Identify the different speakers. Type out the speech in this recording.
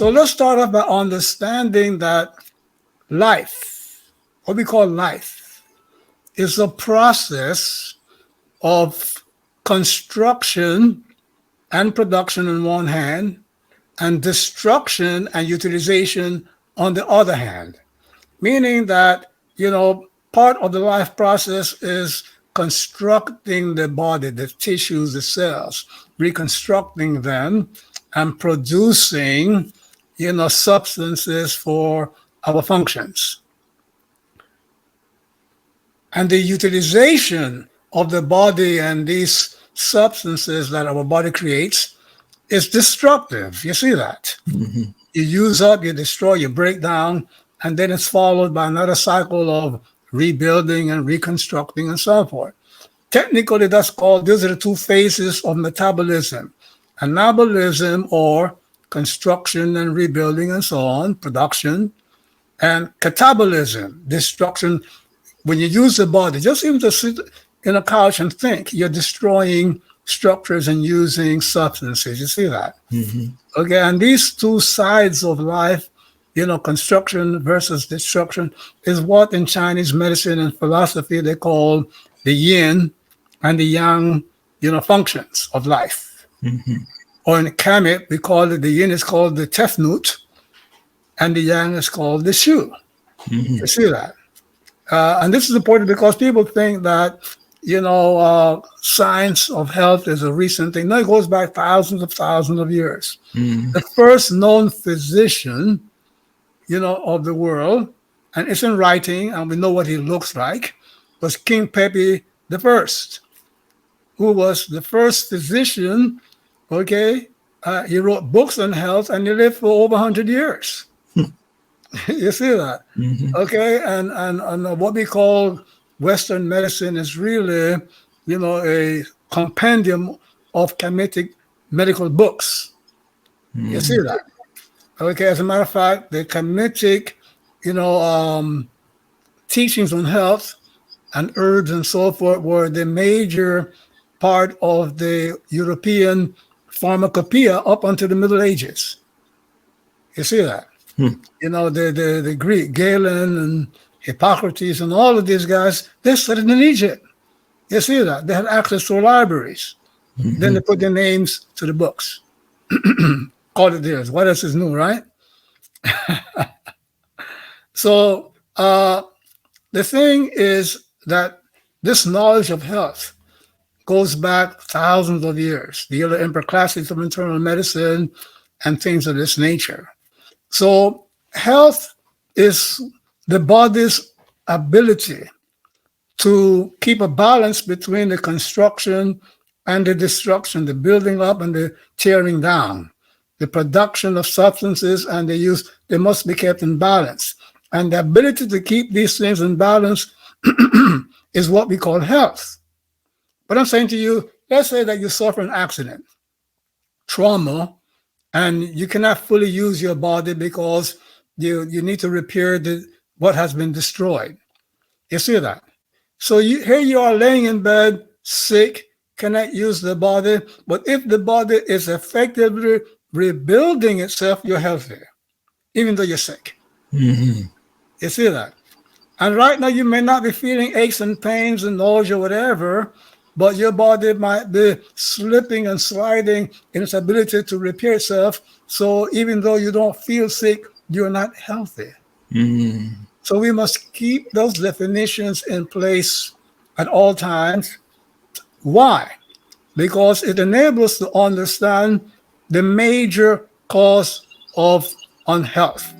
Speaker 1: So let's start off by understanding that life, what we call life, is a process of construction and production on one hand, and destruction and utilization on the other hand. Meaning that, part of the life process is constructing the body, the tissues, the cells, reconstructing them and producing, substances for our functions. And the utilization of the body and these substances that our body creates is destructive. You see that?
Speaker 2: Mm-hmm.
Speaker 1: You use up, you destroy, you break down, and then it's followed by another cycle of rebuilding and reconstructing and so forth. Technically, these are the two phases of metabolism. Anabolism, or construction and rebuilding and so on, production, and catabolism, destruction. When you use the body, just even to sit in a couch and think, you're destroying structures and using substances. You see that?
Speaker 2: Mm-hmm.
Speaker 1: Okay, and these two sides of life, construction versus destruction, is what in Chinese medicine and philosophy they call the yin and the yang, functions of life.
Speaker 2: Mm-hmm.
Speaker 1: Or in Kemet, we call it, the yin is called the tefnut, and the yang is called the shu.
Speaker 2: Mm-hmm.
Speaker 1: You see that? And this is important because people think that, science of health is a recent thing. No, it goes back thousands of years.
Speaker 2: Mm-hmm.
Speaker 1: The first known physician, of the world, and it's in writing, and we know what he looks like, was King Pepi the First, who was the first physician. Okay, he wrote books on health, and he lived for over 100 years. You see that?
Speaker 2: Mm-hmm.
Speaker 1: Okay, and what we call Western medicine is really, a compendium of Kemetic medical books.
Speaker 2: Mm-hmm.
Speaker 1: You see that? Okay, as a matter of fact, the Kemetic, teachings on health and herbs and so forth were the major part of the European pharmacopoeia up until the Middle Ages. You see that? The Greek, Galen and Hippocrates and all of these guys, they studied in Egypt. You see that? They had access to libraries.
Speaker 2: Mm-hmm.
Speaker 1: Then they put their names to the books. Call it theirs. What else is new, right? So the thing is that this knowledge of health goes back thousands of years. The other Emperor classics of internal medicine and things of this nature. So health is the body's ability to keep a balance between the construction and the destruction, the building up and the tearing down, the production of substances and the use. They must be kept in balance. And the ability to keep these things in balance is what we call health. But I'm saying to you, let's say that you suffer an accident, trauma, and you cannot fully use your body because you need to repair what has been destroyed. You see that? So here you are laying in bed, sick, cannot use the body. But if the body is effectively rebuilding itself, you're healthy, even though you're sick.
Speaker 2: Mm-hmm.
Speaker 1: You see that? And right now you may not be feeling aches and pains and nausea or whatever, but your body might be slipping and sliding in its ability to repair itself. So even though you don't feel sick, you're not healthy.
Speaker 2: Mm-hmm.
Speaker 1: So we must keep those definitions in place at all times. Why? Because it enables us to understand the major cause of unhealth.